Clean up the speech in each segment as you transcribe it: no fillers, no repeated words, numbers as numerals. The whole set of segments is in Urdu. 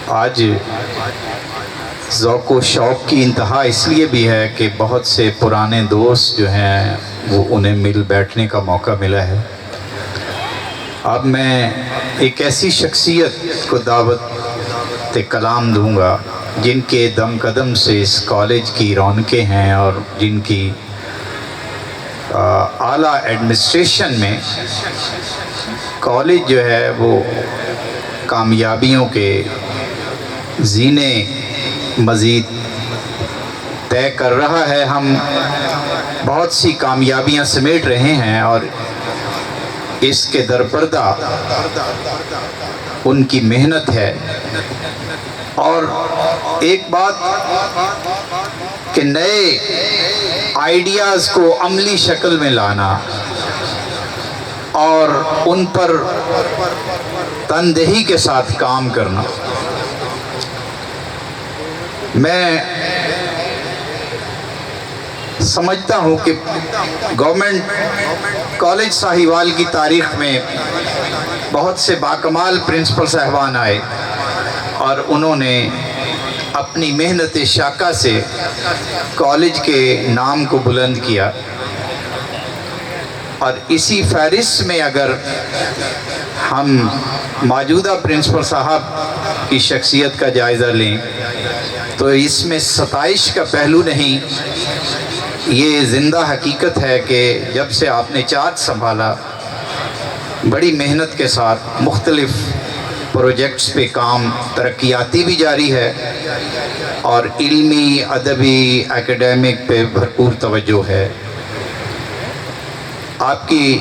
آج ذوق و شوق کی انتہا اس لیے بھی ہے کہ بہت سے پرانے دوست جو ہیں وہ انہیں مل بیٹھنے کا موقع ملا ہے۔ اب میں ایک ایسی شخصیت کو دعوت کلام دوں گا جن کے دم قدم سے اس کالج کی رونقیں ہیں اور جن کی اعلیٰ ایڈمنسٹریشن میں کالج جو ہے وہ کامیابیوں کے زینے مزید طے کر رہا ہے۔ ہم بہت سی کامیابیاں سمیٹ رہے ہیں اور اس کے درپردہ ان کی محنت ہے۔ اور ایک بات کہ نئے آئیڈیاز کو عملی شکل میں لانا اور ان پر تندہی کے ساتھ کام کرنا۔ میں سمجھتا ہوں کہ گورنمنٹ کالج ساہیوال کی تاریخ میں بہت سے باکمال پرنسپل صاحبان آئے اور انہوں نے اپنی محنت شاقہ سے کالج کے نام کو بلند کیا، اور اسی فہرست میں اگر ہم موجودہ پرنسپل صاحب کی شخصیت کا جائزہ لیں تو اس میں ستائش کا پہلو نہیں، یہ زندہ حقیقت ہے کہ جب سے آپ نے چارج سنبھالا بڑی محنت کے ساتھ مختلف پروجیکٹس پہ کام ترقیاتی بھی جاری ہے اور علمی، ادبی، اکیڈیمک پہ بھرپور توجہ ہے۔ آپ کی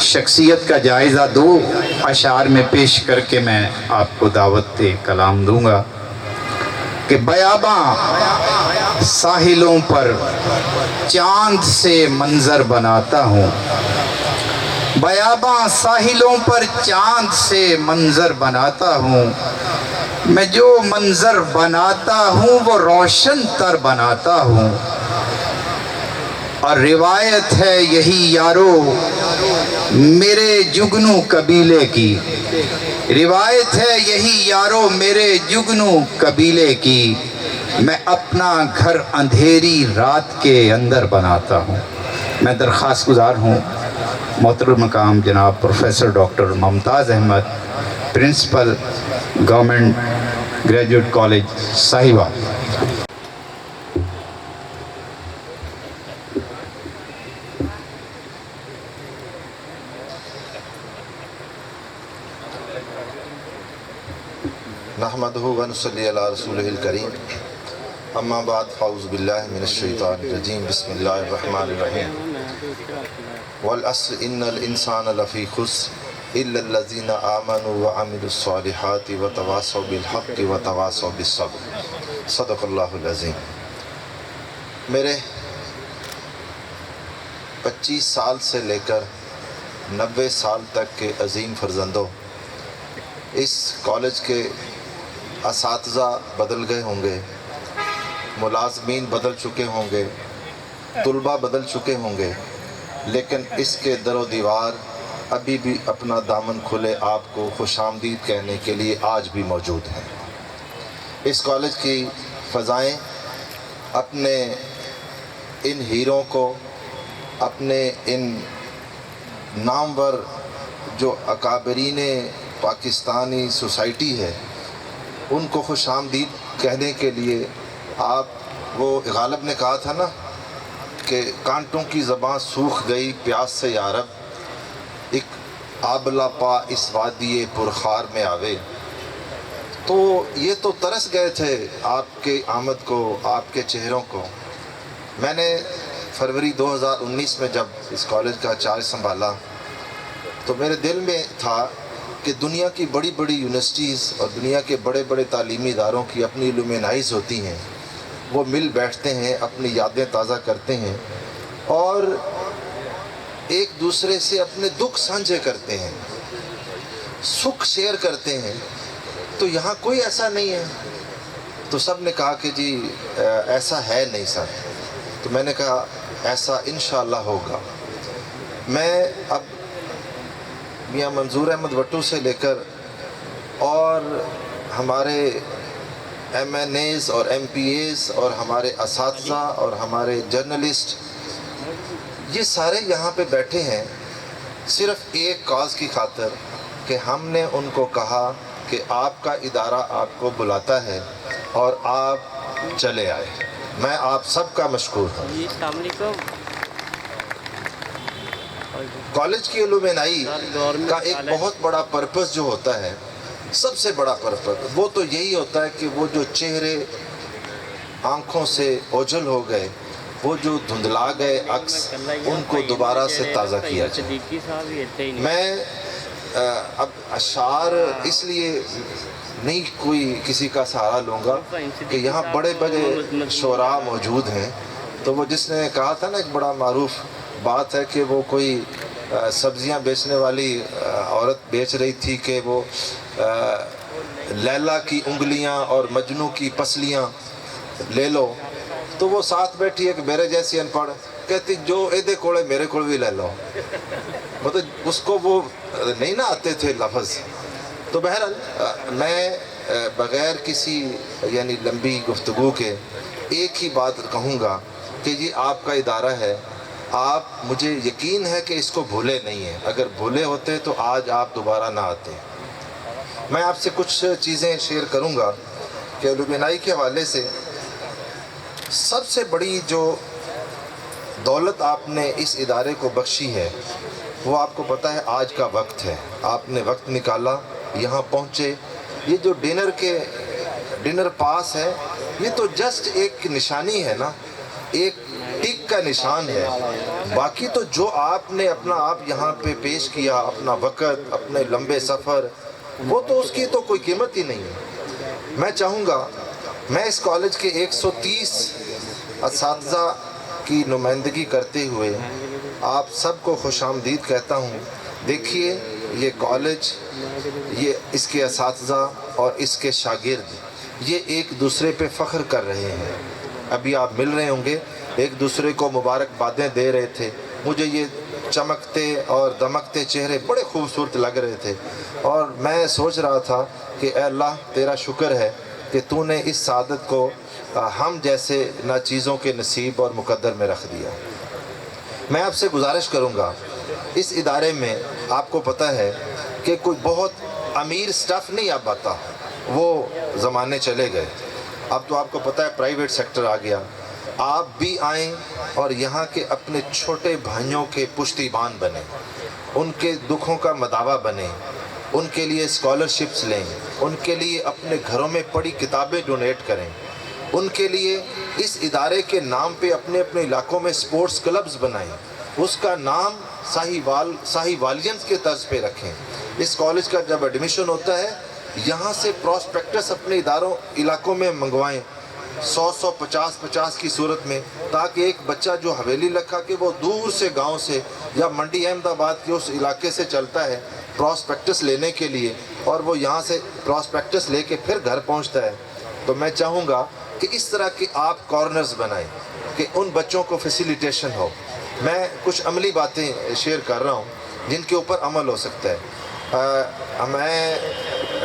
شخصیت کا جائزہ دو اشعار میں پیش کر کے میں آپ کو دعوت کلام دوں گا کہ بیاباں ساحلوں پر چاند سے منظر بناتا ہوں، بیاباں ساحلوں پر چاند سے منظر بناتا ہوں، میں جو منظر بناتا ہوں وہ روشن تر بناتا ہوں، اور روایت ہے یہی یارو میرے جگنو قبیلے کی، روایت ہے یہی یارو میرے جگنو قبیلے کی، میں اپنا گھر اندھیری رات کے اندر بناتا ہوں۔ میں درخواست گزار ہوں محترم مقام جناب professor doctor Mumtaz Ahmed, principal government graduate college Sahiwal. نحمدہ ونصلی علی رسولہ الکریم، اما بعد فاعوذ باللہ من الشیطان الرجیم، بسم اللہ الرحمن الرحیم۔ والعصر ان الانسان لفی خسر الا الذین آمنوا وعملوا الصالحات وتواصوا بالحق وتواصوا بالصبر، صدق اللہ العظیم۔ میرے 25 سال سے لے کر 90 سال تک کے عظیم فرزندوں، اس کالج کے اساتذہ بدل گئے ہوں گے، ملازمین بدل چکے ہوں گے، طلباء بدل چکے ہوں گے، لیکن اس کے در و دیوار ابھی بھی اپنا دامن کھلے آپ کو خوش آمدید کہنے کے لیے آج بھی موجود ہیں۔ اس کالج کی فضائیں اپنے ان ہیروں کو، اپنے ان نامور جو اکابرین پاکستانی سوسائٹی ہے ان کو خوش آمدید کہنے کے لیے آپ، وہ غالب نے کہا تھا نا کہ کانٹوں کی زباں سوکھ گئی پیاس سے یارب، ایک آبلہ پا اس وادی پرخار میں آوے، تو یہ تو ترس گئے تھے آپ کے آمد کو، آپ کے چہروں کو۔ میں نے فروری 2019 میں جب اس کالج کا چارج سنبھالا تو میرے دل میں تھا کہ دنیا کی بڑی بڑی یونیورسٹیز اور دنیا کے بڑے بڑے تعلیمی اداروں کی اپنی لومینائز ہوتی ہیں، وہ مل بیٹھتے ہیں، اپنی یادیں تازہ کرتے ہیں اور ایک دوسرے سے اپنے دکھ سانجھے کرتے ہیں، سکھ شیئر کرتے ہیں، تو یہاں کوئی ایسا نہیں ہے۔ تو سب نے کہا کہ جی ایسا ہے نہیں سر، تو میں نے کہا ایسا انشاءاللہ ہوگا۔ میں اب میاں منظور احمد وٹو سے لے کر اور ہمارے ایم این ایز اور ایم پی ایز اور ہمارے اساتذہ اور ہمارے جرنلسٹ یہ سارے یہاں پہ بیٹھے ہیں صرف ایک کاز کی خاطر کہ ہم نے ان کو کہا کہ آپ کا ادارہ آپ کو بلاتا ہے اور آپ چلے آئے. میں آپ سب کا مشکور ہوں. جی السلام علیکم. کالج کی علومنائی کا ایک بہت بڑا پرپس جو ہوتا ہے، سب سے بڑا پرپس وہ تو یہی ہوتا ہے کہ وہ جو چہرے آنکھوں سے اوجھل ہو گئے، وہ جو دھندلا گئے عکس، ان کو دوبارہ سے تازہ کیا جائے. میں اب اشعار اس لیے نہیں کوئی کسی کا سہارا لوں گا کہ یہاں بڑے بڑے شعراء موجود ہیں. تو وہ جس نے کہا تھا نا، ایک بڑا معروف بات ہے کہ وہ کوئی سبزیاں بیچنے والی عورت بیچ رہی تھی کہ وہ لیلا کی انگلیاں اور مجنو کی پسلیاں لے لو. تو وہ ساتھ بیٹھی ایک میرے جیسی ان پڑھ کہتی جو ایدے کوڑے میرے کوڑ بھی لے لو. مطلب اس کو وہ نہیں نہ آتے تھے لفظ. تو بہرحال میں بغیر کسی یعنی لمبی گفتگو کے ایک ہی بات کہوں گا کہ یہ آپ کا ادارہ ہے. آپ مجھے یقین ہے کہ اس کو بھولے نہیں ہیں. اگر بھولے ہوتے تو آج آپ دوبارہ نہ آتے. میں آپ سے کچھ چیزیں شیئر کروں گا کہ علومنائی کے حوالے سے سب سے بڑی جو دولت آپ نے اس ادارے کو بخشی ہے وہ آپ کو پتہ ہے آج کا وقت ہے. آپ نے وقت نکالا، یہاں پہنچے. یہ جو ڈنر پاس ہے یہ تو جسٹ ایک نشانی ہے نا، ایک ٹک کا نشان ہے. باقی تو جو آپ نے اپنا آپ یہاں پہ پیش کیا، اپنا وقت، اپنے لمبے سفر، وہ تو اس کی تو کوئی قیمت ہی نہیں ہے. میں چاہوں گا میں اس کالج کے 130 اساتذہ کی نمائندگی کرتے ہوئے آپ سب کو خوش آمدید کہتا ہوں. دیکھیے یہ کالج، یہ اس کے اساتذہ اور اس کے شاگرد یہ ایک دوسرے پہ فخر کر رہے ہیں. ابھی آپ مل رہے ہوں گے، ایک دوسرے کو مبارکبادیں دے رہے تھے. مجھے یہ چمکتے اور دمکتے چہرے بڑے خوبصورت لگ رہے تھے اور میں سوچ رہا تھا کہ اے اللہ تیرا شکر ہے کہ تو نے اس سعادت کو ہم جیسے ناچیزوں کے نصیب اور مقدر میں رکھ دیا. میں آپ سے گزارش کروں گا، اس ادارے میں آپ کو پتہ ہے کہ کوئی بہت امیر سٹاف نہیں اب آتا. وہ زمانے چلے گئے. اب تو آپ کو پتہ ہے پرائیویٹ سیکٹر آ گیا. آپ بھی آئیں اور یہاں کے اپنے چھوٹے بھائیوں کے پشتیبان بنیں، ان کے دکھوں کا مداوا بنیں، ان کے لیے اسکالرشپس لیں، ان کے لیے اپنے گھروں میں پڑھی کتابیں ڈونیٹ کریں، ان کے لیے اس ادارے کے نام پہ اپنے اپنے علاقوں میں سپورٹس کلبز بنائیں، اس کا نام ساہی والینز کے طرز پہ رکھیں. اس کالج کا جب ایڈمیشن ہوتا ہے یہاں سے پراسپیکٹس اپنے علاقوں میں منگوائیں 100 50 کی صورت میں، تاکہ ایک بچہ جو حویلی لکھا کہ وہ دور سے گاؤں سے یا منڈی احمد آباد کے اس علاقے سے چلتا ہے پراسپیکٹس لینے کے لیے اور وہ یہاں سے پراسپیکٹس لے کے پھر گھر پہنچتا ہے. تو میں چاہوں گا کہ اس طرح کے آپ کارنرز بنائیں کہ ان بچوں کو فیسیلیٹیشن ہو. میں کچھ عملی باتیں شیئر کر رہا ہوں جن کے اوپر عمل ہو سکتا ہے. میں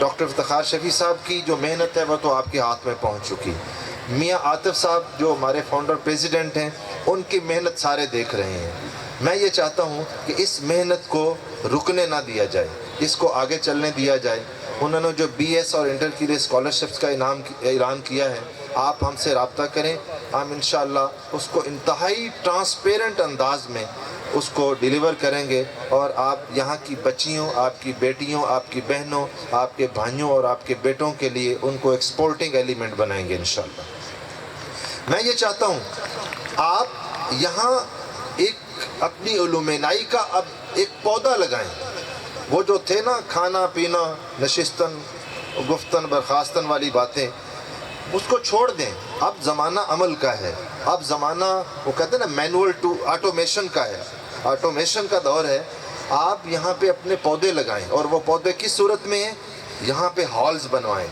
ڈاکٹر افتخار شفیع صاحب کی جو محنت ہے وہ تو آپ کے ہاتھ میں پہنچ چکی. میاں عاطف صاحب جو ہمارے فاؤنڈر پریزیڈنٹ ہیں ان کی محنت سارے دیکھ رہے ہیں. میں یہ چاہتا ہوں کہ اس محنت کو رکنے نہ دیا جائے، اس کو آگے چلنے دیا جائے. انہوں نے جو بی ایس اور انٹر کے لیے اسکالرشپس کا اعلان کیا ہے، آپ ہم سے رابطہ کریں. ہم انشاءاللہ اس کو انتہائی ٹرانسپیرنٹ انداز میں اس کو ڈیلیور کریں گے اور آپ یہاں کی بچیوں، آپ کی بیٹیوں، آپ کی بہنوں، آپ کے بھائیوں اور آپ کے بیٹوں کے لیے ان کو ایکسپورٹنگ ایلیمنٹ بنائیں گے انشاءاللہ. میں یہ چاہتا ہوں آپ یہاں ایک اپنی علومنائی کا اب ایک پودا لگائیں. وہ جو تھے نا کھانا پینا نشستن گفتن برخاستن والی باتیں، اس کو چھوڑ دیں. اب زمانہ عمل کا ہے. اب زمانہ وہ کہتے ہیں نا مینول ٹو آٹومیشن کا ہے. آٹومیشن کا دور ہے. آپ یہاں پہ اپنے پودے لگائیں اور وہ پودے کس صورت میں ہیں؟ یہاں پہ ہالز بنوائیں.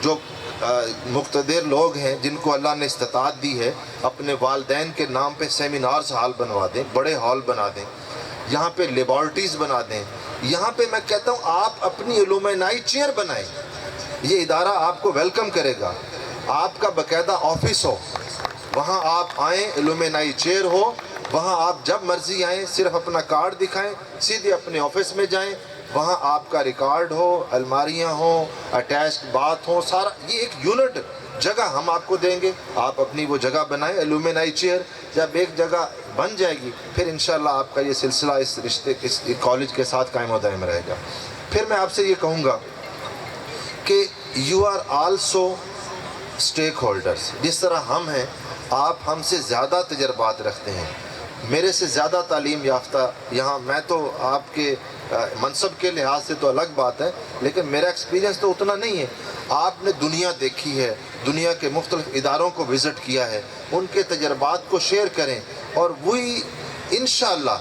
جو مقتدر لوگ ہیں جن کو اللہ نے استطاعت دی ہے اپنے والدین کے نام پہ سیمینارز ہال بنوا دیں، بڑے ہال بنا دیں. یہاں پہ لیبارٹریز بنا دیں. یہاں پہ میں کہتا ہوں آپ اپنی علومنائی چیئر بنائیں. یہ ادارہ آپ کو ویلکم کرے گا. آپ کا باقاعدہ آفس ہو, وہاں آپ آئیں, الومنائی چیئر ہو, وہاں آپ جب مرضی آئیں, صرف اپنا کارڈ دکھائیں, سیدھے اپنے آفس میں جائیں, وہاں آپ کا ریکارڈ ہو, الماریاں ہوں, اٹیچڈ باتھ ہوں, سارا یہ ایک یونٹ جگہ ہم آپ کو دیں گے. آپ اپنی وہ جگہ بنائیں, الومنائی چیئر. جب ایک جگہ بن جائے گی پھر انشاءاللہ آپ کا یہ سلسلہ اس رشتے اس کالج کے ساتھ قائم و دائم رہے گا. پھر میں آپ سے یہ کہوں گا کہ you are also stakeholders. جس طرح ہم ہیں, آپ ہم سے زیادہ تجربات رکھتے ہیں, میرے سے زیادہ تعلیم یافتہ یہاں. میں تو آپ کے منصب کے لحاظ سے تو الگ بات ہے, لیکن میرا ایکسپیرینس تو اتنا نہیں ہے. آپ نے دنیا دیکھی ہے, دنیا کے مختلف اداروں کو وزٹ کیا ہے, ان کے تجربات کو شیئر کریں, اور وہی انشاءاللہ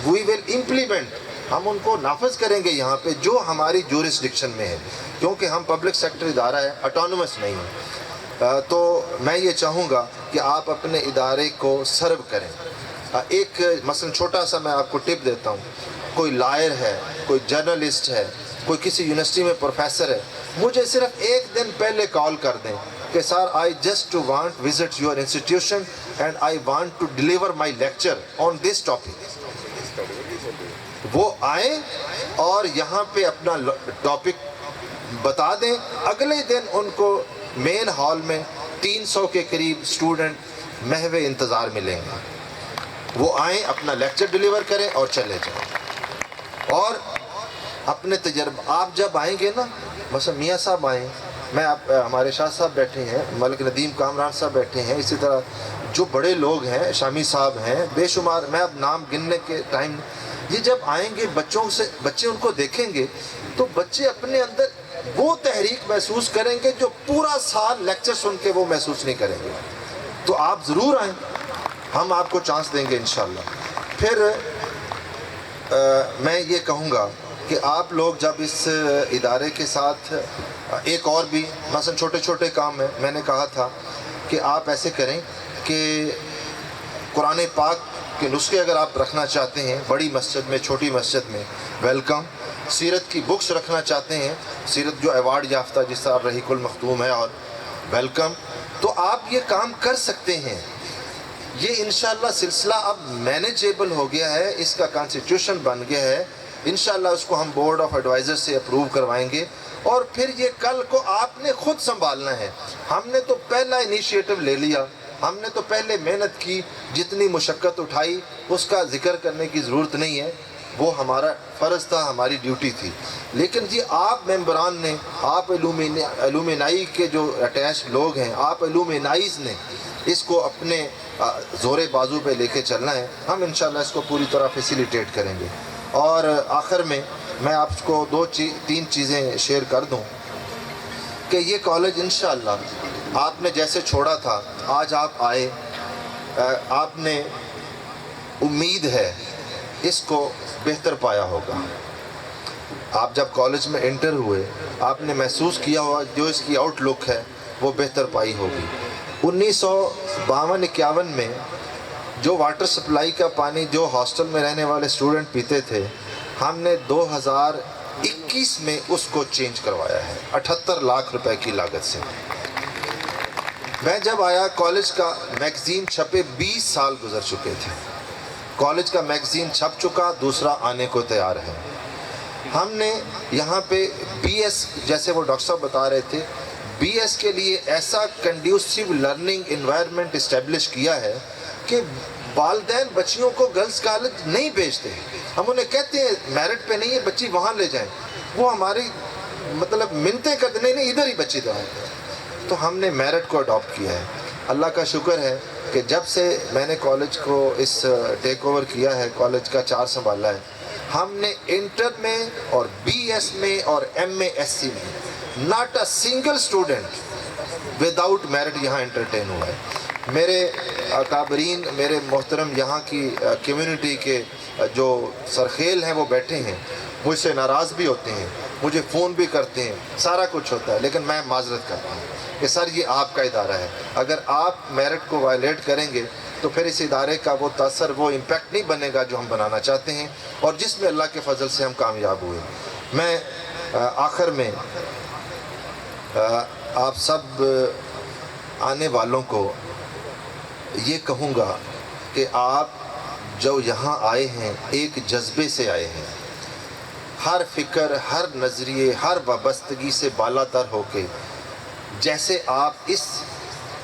وی ول امپلیمنٹ, ہم ان کو نافذ کریں گے یہاں پہ جو ہماری جورسڈکشن میں ہے, کیونکہ ہم پبلک سیکٹر ادارہ ہے, اٹانومس نہیں ہے. تو میں یہ چاہوں گا کہ آپ اپنے ادارے کو سرو کریں. ایک مثلا چھوٹا سا میں آپ کو ٹپ دیتا ہوں, کوئی لائر ہے, کوئی جرنلسٹ ہے, کوئی کسی یونیورسٹی میں پروفیسر ہے, مجھے صرف ایک دن پہلے کال کر دیں کہ sir I just to want visit your institution and I want to deliver my lecture on this topic. وہ آئیں اور یہاں پہ اپنا ٹاپک بتا دیں. اگلے دن ان کو مین ہال میں 300 کے قریب اسٹوڈنٹ محو انتظار ملیں گے. وہ آئیں, اپنا لیکچر ڈیلیور کریں اور چلے جائیں. اور اپنے تجربہ آپ جب آئیں گے نا, مثلا میاں صاحب آئیں, میں ہمارے شاہ صاحب بیٹھے ہیں, ملک ندیم کامران صاحب بیٹھے ہیں, اسی طرح جو بڑے لوگ ہیں, شامی صاحب ہیں, بے شمار, میں اب نام گننے کے ٹائم. یہ جب آئیں گے بچے ان کو دیکھیں گے تو بچے اپنے اندر وہ تحریک محسوس کریں گے جو پورا سال لیکچر سن کے وہ محسوس نہیں کریں گے. تو آپ ضرور آئیں, ہم آپ کو چانس دیں گے انشاءاللہ. پھر میں یہ کہوں گا کہ آپ لوگ جب اس ادارے کے ساتھ ایک اور بھی مثلا چھوٹے چھوٹے کام ہیں, میں نے کہا تھا کہ آپ ایسے کریں کہ قرآن پاک کے نسخے اگر آپ رکھنا چاہتے ہیں بڑی مسجد میں, چھوٹی مسجد میں, ویلکم. سیرت کی بکس رکھنا چاہتے ہیں, سیرت جو ایوارڈ یافتہ جس طرح رحیق المختوم ہے, اور ویلکم. تو آپ یہ کام کر سکتے ہیں. یہ انشاءاللہ سلسلہ اب مینیجیبل ہو گیا ہے, اس کا کانسٹیٹیوشن بن گیا ہے. انشاءاللہ اس کو ہم بورڈ آف ایڈوائزر سے اپروو کروائیں گے, اور پھر یہ کل کو آپ نے خود سنبھالنا ہے. ہم نے تو پہلا انیشیٹو لے لیا, ہم نے تو پہلے محنت کی, جتنی مشقت اٹھائی اس کا ذکر کرنے کی ضرورت نہیں ہے, وہ ہمارا فرض تھا, ہماری ڈیوٹی تھی. لیکن جی آپ ممبران نے, آپ الومنائی کے جو اٹیچ لوگ ہیں, آپ الومنائیز نے اس کو اپنے زور بازو پہ لے کے چلنا ہے. ہم انشاءاللہ اس کو پوری طرح فیسیلیٹیٹ کریں گے. اور آخر میں آپ کو تین چیزیں شیئر کر دوں کہ یہ کالج انشاءاللہ آپ نے جیسے چھوڑا تھا, آج آپ آئے, آپ نے امید ہے اس کو بہتر پایا ہوگا. آپ جب کالج میں انٹر ہوئے آپ نے محسوس کیا ہوگا جو اس کی آؤٹ لک ہے وہ بہتر پائی ہوگی. 1952-51 میں جو واٹر سپلائی کا پانی جو ہاسٹل میں رہنے والے اسٹوڈنٹ پیتے تھے, ہم نے 2021 میں اس کو چینج کروایا ہے 78 لاکھ روپے کی لاگت سے. میں جب آیا کالج کا میگزین چھپے 20 سال گزر چکے تھے, کالج کا میگزین چھپ چکا, دوسرا آنے کو تیار ہے. ہم نے یہاں پہ بی ایس, جیسے وہ ڈاکٹر صاحب بتا رہے تھے, بی ایس کے لیے ایسا کنڈیوسیو لرننگ انوائرمنٹ اسٹیبلش کیا ہے کہ والدین بچیوں کو گرلز کالج نہیں بھیجتے. ہم انہیں کہتے ہیں میرٹ پہ نہیں ہے بچی وہاں لے جائیں, وہ ہماری مطلب منتیں کرتے نہیں ادھر ہی بچی دیں. تو ہم نے میرٹ کو اڈاپٹ کیا ہے. اللہ کا شکر ہے کہ جب سے میں نے کالج کو اس ٹیک اوور کیا ہے, کالج کا چارج سنبھالا ہے, ہم نے انٹر میں اور بی ایس میں اور ایم اے ایس سی میں not a single student without merit یہاں انٹرٹین ہوا ہے. میرے اکابرین, میرے محترم یہاں کی کمیونٹی کے جو سرخیل ہیں وہ بیٹھے ہیں, مجھ سے ناراض بھی ہوتے ہیں, مجھے فون بھی کرتے ہیں, سارا کچھ ہوتا ہے, لیکن میں معذرت کرتا ہوں کہ سر یہ آپ کا ادارہ ہے, اگر آپ میرٹ کو وائلیٹ کریں گے تو پھر اس ادارے کا وہ تاثر, وہ امپیکٹ نہیں بنے گا جو ہم بنانا چاہتے ہیں, اور جس میں اللہ کے فضل سے ہم کامیاب ہوئے. میں آخر میں آپ سب آنے والوں کو یہ کہوں گا کہ آپ جو یہاں آئے ہیں ایک جذبے سے آئے ہیں، ہر فکر، ہر نظریے، ہر وابستگی سے بالا تر ہو کے جیسے آپ اس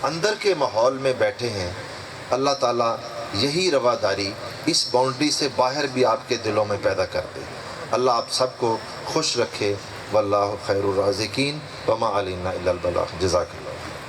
اندر کے ماحول میں بیٹھے ہیں، اللہ تعالیٰ یہی رواداری اس باؤنڈری سے باہر بھی آپ کے دلوں میں پیدا کر دے۔ اللہ آپ سب کو خوش رکھے، واللہ خیر الرازقین، وما علینا الا البلاغ۔ جزاک اللہ۔